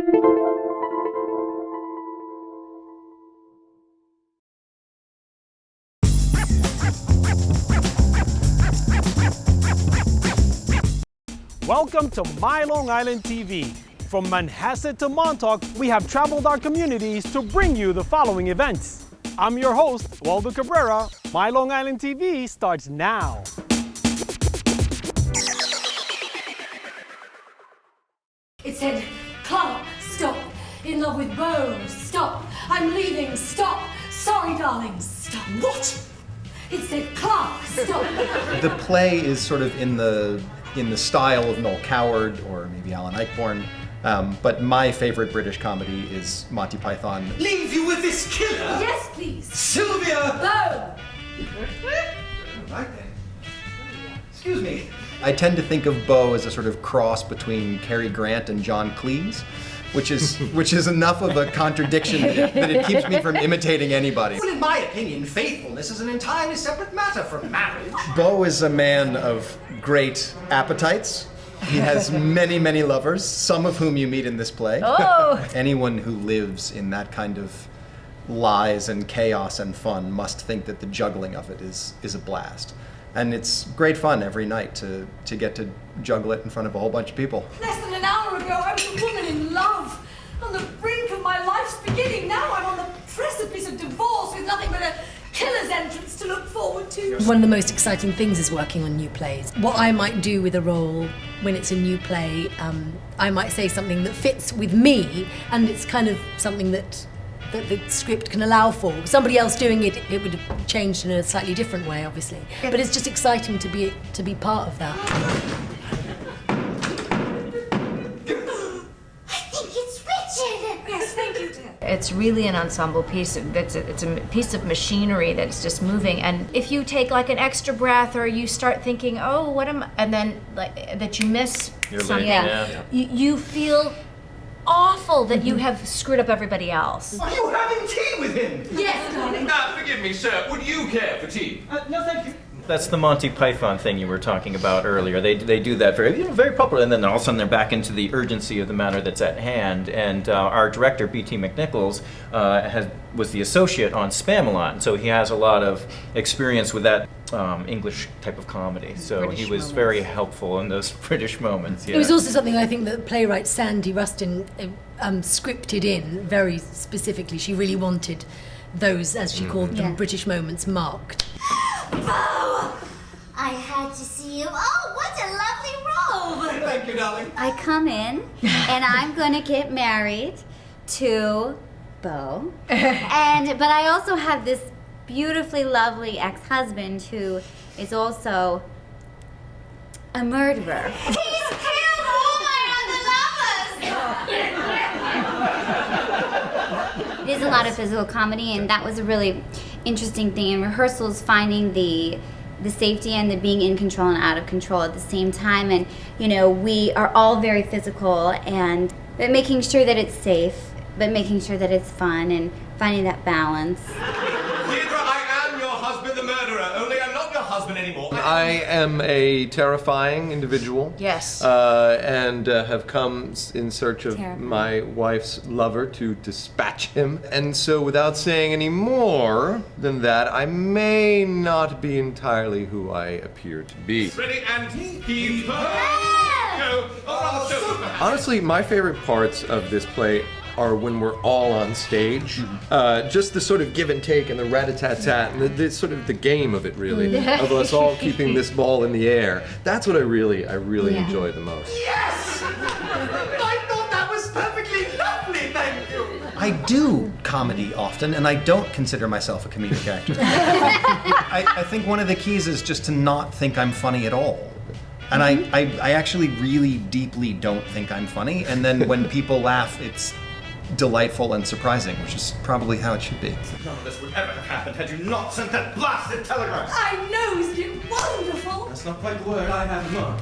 Welcome to MyLITV. From Manhasset to Montauk, we have traveled our communities to bring you the following events. I'm your host, Waldo Cabrera. MyLITV starts now. It said, Clarke, stop. In love with Beau, stop. I'm leaving, stop. Sorry, darling, stop. What? It said, Clarke, stop. The play is sort of in the style of Noll Coward or maybe Alan Ayckbourn, but my favorite British comedy is Monty Python. Leave you with this killer? Yes, please. Sylvia! Beau! Right then. Excuse me. I tend to think of Beau as a sort of cross between Cary Grant and John Cleese, which is enough of a contradiction that it keeps me from imitating anybody. Well, in my opinion, faithfulness is an entirely separate matter from marriage. Beau is a man of great appetites. He has many, many lovers, some of whom you meet in this play. Oh! Anyone who lives in that kind of lies and chaos and fun must think that the juggling of it is a blast. And it's great fun every night to get to juggle it in front of a whole bunch of people. Less than an hour ago, I was a woman in love. On the brink of my life's beginning. Now I'm on the precipice of divorce with nothing but a killer's entrance to look forward to. One of the most exciting things is working on new plays. What I might do with a role when it's a new play, I might say something that fits with me, and it's kind of something that the script can allow for. Somebody else doing it, it would have changed in a slightly different way, obviously. But it's just exciting to be part of that. Yes, thank you, dear. It's really an ensemble piece. It's a piece of machinery that's just moving. And if you take like an extra breath, or you start thinking, oh, what am I, and then like that you miss something, you feel awful that you have screwed up everybody else. Are you having tea with him? Yes, darling. Forgive me, sir. Would you care for tea? No, thank you. That's the Monty Python thing you were talking about earlier. They do that very popular, and then all of a sudden they're back into the urgency of the matter that's at hand. And our director, B.T. McNichols, was the associate on Spamalot, and so he has a lot of experience with that English type of comedy. So British he was moments. very helpful in those British moments. Yeah. It was also something I think that playwright Sandy Rustin scripted in very specifically. She really wanted those, as she called them, British moments marked. Oh, I had to see you. Oh, what a lovely robe! Thank you, darling. I come in and I'm gonna get married to Beau, but I also have this beautifully lovely ex-husband who is also a murderer. He's killed all my other lovers. It is a lot of physical comedy, and that was a really interesting thing in rehearsals, finding the safety and the being in control and out of control at the same time. And you know, we are all very physical, but making sure that it's safe, but making sure that it's fun, and finding that balance. Dierdre, I am your husband, the murderer. Only I'm not your husband anymore. I am a terrifying individual. Yes. And have come in search of Terrifying. my wife's lover to dispatch him. And so without saying any more than that, I may not be entirely who I appear to be. Ready and heave. Go. Honestly, my favorite parts of this play are when we're all on stage. Just the sort of give and take and the rat-a-tat-tat and the sort of the game of it, really, of us all keeping this ball in the air. That's what I really enjoy the most. Yes! I thought that was perfectly lovely, thank you. I do comedy often, and I don't consider myself a comedic actor. I think one of the keys is just to not think I'm funny at all. And I actually really deeply don't think I'm funny, and then when people laugh, it's delightful and surprising, which is probably how it should be. None of this would ever have happened had you not sent that blasted telegram. I know, isn't it wonderful? That's not quite the word I have in mind.